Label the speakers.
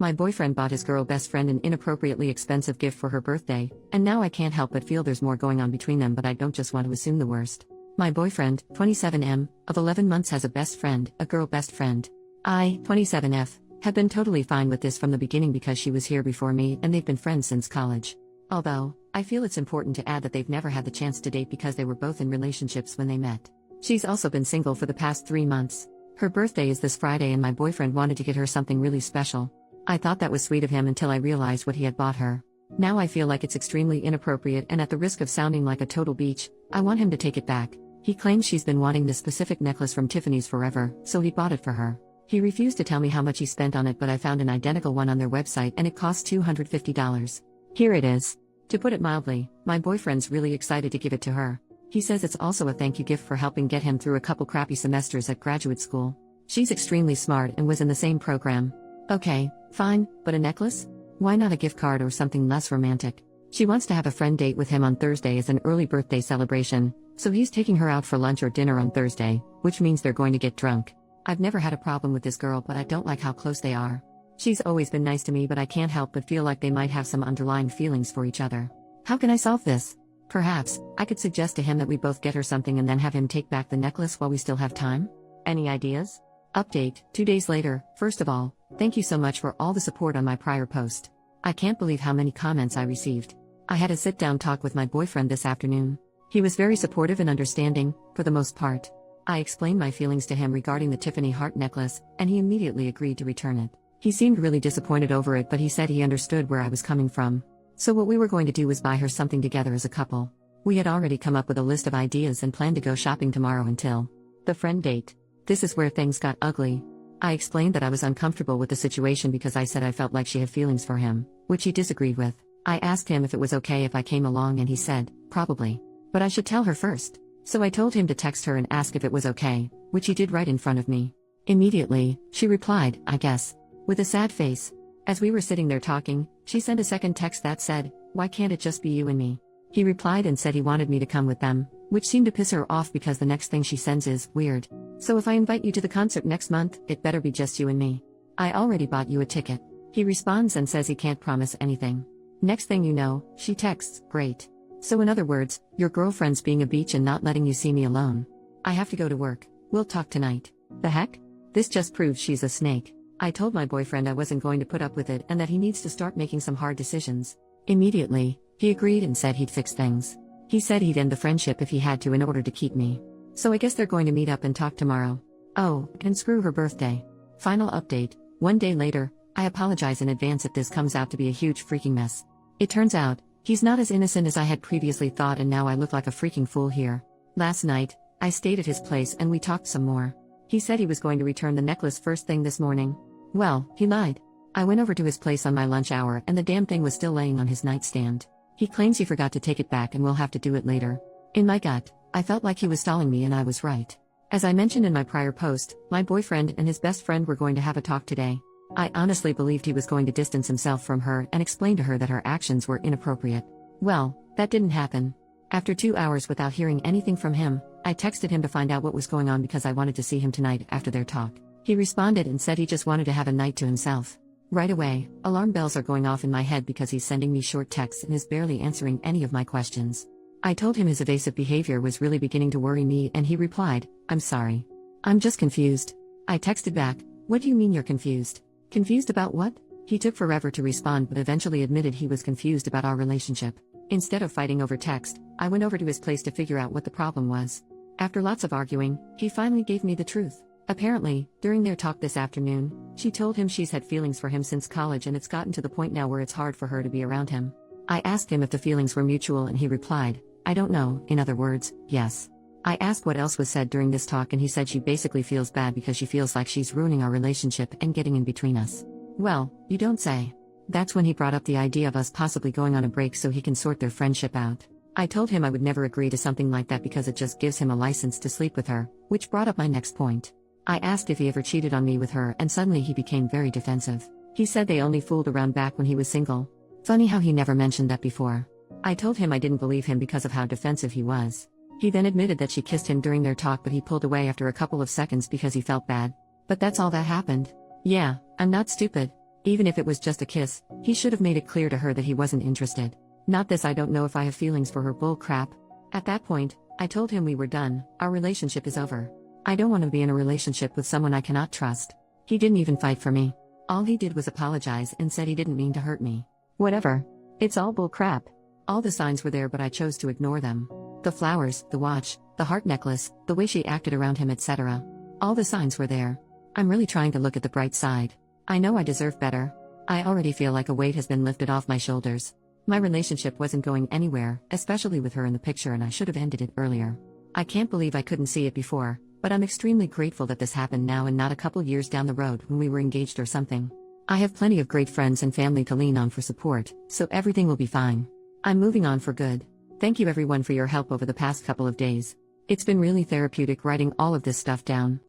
Speaker 1: My boyfriend bought his girl best friend an inappropriately expensive gift for her birthday, and now I can't help but feel there's more going on between them, but I don't just want to assume the worst. My boyfriend, 27M, of 11 months has a best friend, a girl best friend. I, 27F, have been totally fine with this from the beginning because she was here before me and they've been friends since college. Although, I feel it's important to add that they've never had the chance to date because they were both in relationships when they met. She's also been single for the past 3 months. Her birthday is this Friday and my boyfriend wanted to get her something really special. I thought that was sweet of him until I realized what he had bought her. Now I feel like it's extremely inappropriate, and at the risk of sounding like a total beach, I want him to take it back. He claims she's been wanting this specific necklace from Tiffany's forever, so he bought it for her. He refused to tell me how much he spent on it, but I found an identical one on their website and it cost $250. Here it is. To put it mildly, my boyfriend's really excited to give it to her. He says it's also a thank you gift for helping get him through a couple crappy semesters at graduate school. She's extremely smart and was in the same program. Okay, fine, but a necklace? Why not a gift card or something less romantic? She wants to have a friend date with him on Thursday as an early birthday celebration, so he's taking her out for lunch or dinner on Thursday, which means they're going to get drunk. I've never had a problem with this girl, but I don't like how close they are. She's always been nice to me, but I can't help but feel like they might have some underlying feelings for each other. How can I solve this? Perhaps, I could suggest to him that we both get her something and then have him take back the necklace while we still have time? Any ideas? Update, 2 days later. First of all, thank you so much for all the support on my prior post. I can't believe how many comments I received. I had a sit-down talk with my boyfriend this afternoon. He was very supportive and understanding, for the most part. I explained my feelings to him regarding the Tiffany heart necklace, and he immediately agreed to return it. He seemed really disappointed over it, but he said he understood where I was coming from. So what we were going to do was buy her something together as a couple. We had already come up with a list of ideas and planned to go shopping tomorrow until the friend date. This is where things got ugly. I explained that I was uncomfortable with the situation because I said I felt like she had feelings for him, which he disagreed with. I asked him if it was okay if I came along and he said, probably. But I should tell her first. So I told him to text her and ask if it was okay, which he did right in front of me. Immediately, she replied, I guess, with a sad face. As we were sitting there talking, she sent a second text that said, why can't it just be you and me? He replied and said he wanted me to come with them, which seemed to piss her off because the next thing she sends is, weird. So if I invite you to the concert next month, it better be just you and me. I already bought you a ticket. He responds and says he can't promise anything. Next thing you know, she texts, great. So in other words, your girlfriend's being a beach and not letting you see me alone. I have to go to work. We'll talk tonight. The heck? This just proves she's a snake. I told my boyfriend I wasn't going to put up with it and that he needs to start making some hard decisions. Immediately, he agreed and said he'd fix things. He said he'd end the friendship if he had to in order to keep me. So I guess they're going to meet up and talk tomorrow. Oh, and screw her birthday. Final update, 1 day later. I apologize in advance if this comes out to be a huge freaking mess. It turns out, he's not as innocent as I had previously thought, and now I look like a freaking fool here. Last night, I stayed at his place and we talked some more. He said he was going to return the necklace first thing this morning. Well, he lied. I went over to his place on my lunch hour and the damn thing was still laying on his nightstand. He claims he forgot to take it back and will have to do it later. In my gut, I felt like he was stalling me, and I was right. As I mentioned in my prior post, my boyfriend and his best friend were going to have a talk today. I honestly believed he was going to distance himself from her and explain to her that her actions were inappropriate. Well, that didn't happen. After 2 hours without hearing anything from him, I texted him to find out what was going on because I wanted to see him tonight after their talk. He responded and said he just wanted to have a night to himself. Right away, alarm bells are going off in my head because he's sending me short texts and is barely answering any of my questions. I told him his evasive behavior was really beginning to worry me, and he replied, I'm sorry. I'm just confused. I texted back, what do you mean you're confused? Confused about what? He took forever to respond but eventually admitted he was confused about our relationship. Instead of fighting over text, I went over to his place to figure out what the problem was. After lots of arguing, he finally gave me the truth. Apparently, during their talk this afternoon, she told him she's had feelings for him since college and it's gotten to the point now where it's hard for her to be around him. I asked him if the feelings were mutual and he replied, I don't know, in other words, yes. I asked what else was said during this talk and he said she basically feels bad because she feels like she's ruining our relationship and getting in between us. Well, you don't say. That's when he brought up the idea of us possibly going on a break so he can sort their friendship out. I told him I would never agree to something like that because it just gives him a license to sleep with her, which brought up my next point. I asked if he ever cheated on me with her and suddenly he became very defensive. He said they only fooled around back when he was single. Funny how he never mentioned that before. I told him I didn't believe him because of how defensive he was. He then admitted that she kissed him during their talk but he pulled away after a couple of seconds because he felt bad. But that's all that happened. Yeah, I'm not stupid. Even if it was just a kiss, he should have made it clear to her that he wasn't interested. Not this I don't know if I have feelings for her bull crap. At that point, I told him we were done, our relationship is over. I don't want to be in a relationship with someone I cannot trust. He didn't even fight for me. All he did was apologize and said he didn't mean to hurt me. Whatever. It's all bull crap. All the signs were there but I chose to ignore them. The flowers, the watch, the heart necklace, the way she acted around him, etc. All the signs were there. I'm really trying to look at the bright side. I know I deserve better. I already feel like a weight has been lifted off my shoulders. My relationship wasn't going anywhere, especially with her in the picture, and I should have ended it earlier. I can't believe I couldn't see it before, but I'm extremely grateful that this happened now and not a couple years down the road when we were engaged or something. I have plenty of great friends and family to lean on for support, so everything will be fine. I'm moving on for good. Thank you everyone for your help over the past couple of days. It's been really therapeutic writing all of this stuff down.